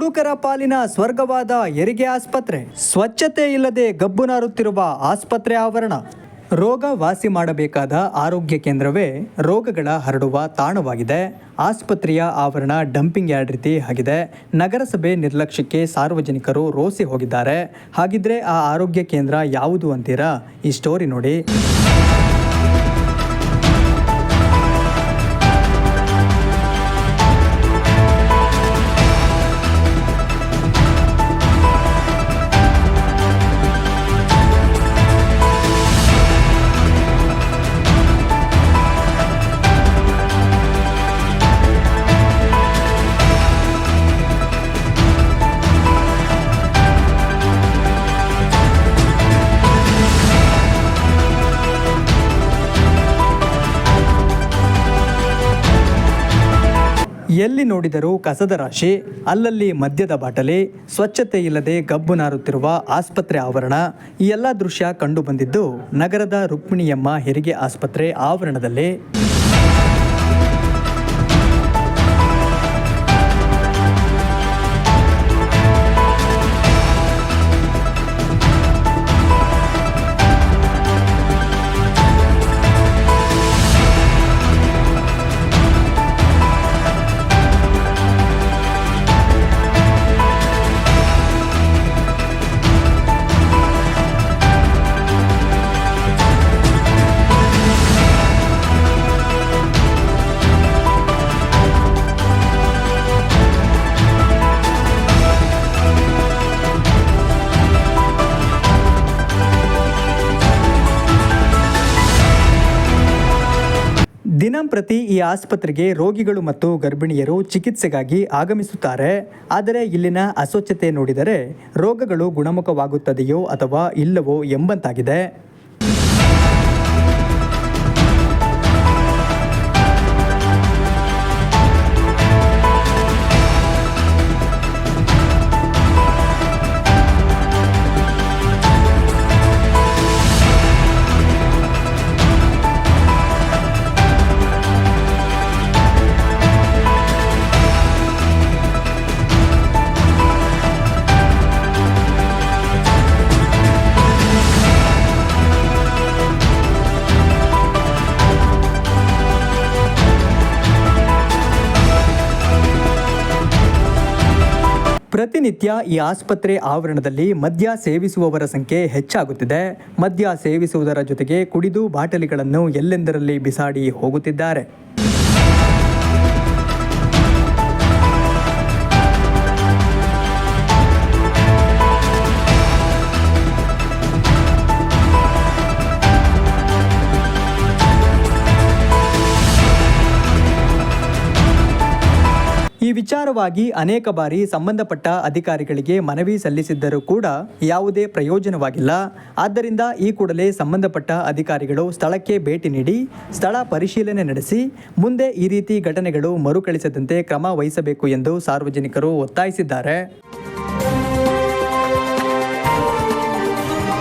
ಕುಡುಕರ ಪಾಲಿನ ಸ್ವರ್ಗವಾದ ಹೆರಿಗೆ ಆಸ್ಪತ್ರೆ. ಸ್ವಚ್ಛತೆ ಇಲ್ಲದೆ ಗಬ್ಬು ನಾರುತ್ತಿರುವ ಆಸ್ಪತ್ರೆ ಆವರಣ. ರೋಗ ವಾಸಿ ಮಾಡಬೇಕಾದ ಆರೋಗ್ಯ ಕೇಂದ್ರವೇ ರೋಗಗಳ ಹರಡುವ ತಾಣವಾಗಿದೆ. ಆಸ್ಪತ್ರೆಯ ಆವರಣ ಡಂಪಿಂಗ್ ಯಾರ್ಡ್ ರೀತಿ ಆಗಿದೆ. ನಗರಸಭೆ ನಿರ್ಲಕ್ಷ್ಯಕ್ಕೆ ಸಾರ್ವಜನಿಕರು ರೋಸಿ ಹೋಗಿದ್ದಾರೆ. ಹಾಗಿದ್ರೆ ಆ ಆರೋಗ್ಯ ಕೇಂದ್ರ ಯಾವುದು ಅಂತೀರಾ? ಈ ಸ್ಟೋರಿ ನೋಡಿ. ಎಲ್ಲಿ ನೋಡಿದರೂ ಕಸದ ರಾಶಿ, ಅಲ್ಲಲ್ಲಿ ಮದ್ಯದ ಬಾಟಲಿ, ಸ್ವಚ್ಛತೆ ಇಲ್ಲದೆ ಗಬ್ಬು ನಾರುತ್ತಿರುವ ಆಸ್ಪತ್ರೆ ಆವರಣ. ಈ ಎಲ್ಲ ದೃಶ್ಯ ಕಂಡು ಬಂದಿದ್ದು ನಗರದ ರುಕ್ಮಿಣಿಯಮ್ಮ ಹೆರಿಗೆ ಆಸ್ಪತ್ರೆ ಆವರಣದಲ್ಲಿ. ದಿನಂಪ್ರತಿ ಈ ಆಸ್ಪತ್ರೆಗೆ ರೋಗಿಗಳು ಮತ್ತು ಗರ್ಭಿಣಿಯರು ಚಿಕಿತ್ಸೆಗಾಗಿ ಆಗಮಿಸುತ್ತಾರೆ. ಆದರೆ ಇಲ್ಲಿನ ಅಸ್ವಚ್ಛತೆ ನೋಡಿದರೆ ರೋಗಗಳು ಗುಣಮುಖವಾಗುತ್ತದೆಯೋ ಅಥವಾ ಇಲ್ಲವೋ ಎಂಬಂತಾಗಿದೆ. ಪ್ರತಿನಿತ್ಯ ಈ ಆಸ್ಪತ್ರೆ ಆವರಣದಲ್ಲಿ ಮದ್ಯ ಸೇವಿಸುವವರ ಸಂಖ್ಯೆ ಹೆಚ್ಚಾಗುತ್ತಿದೆ. ಮದ್ಯ ಸೇವಿಸುವುದರ ಜೊತೆಗೆ ಕುಡಿದು ಬಾಟಲಿಗಳನ್ನು ಎಲ್ಲೆಂದರಲ್ಲಿ ಬಿಸಾಡಿ ಹೋಗುತ್ತಿದ್ದಾರೆ. ಈ ವಿಚಾರವಾಗಿ ಅನೇಕ ಬಾರಿ ಸಂಬಂಧಪಟ್ಟ ಅಧಿಕಾರಿಗಳಿಗೆ ಮನವಿ ಸಲ್ಲಿಸಿದ್ದರೂ ಕೂಡ ಯಾವುದೇ ಪ್ರಯೋಜನವಾಗಿಲ್ಲ. ಆದ್ದರಿಂದ ಈ ಕೂಡಲೇ ಸಂಬಂಧಪಟ್ಟ ಅಧಿಕಾರಿಗಳು ಸ್ಥಳಕ್ಕೆ ಭೇಟಿ ನೀಡಿ ಸ್ಥಳ ಪರಿಶೀಲನೆ ನಡೆಸಿ ಮುಂದೆ ಈ ರೀತಿ ಘಟನೆಗಳು ಮರುಕಳಿಸದಂತೆ ಕ್ರಮ ವಹಿಸಬೇಕು ಎಂದು ಸಾರ್ವಜನಿಕರು ಒತ್ತಾಯಿಸಿದ್ದಾರೆ.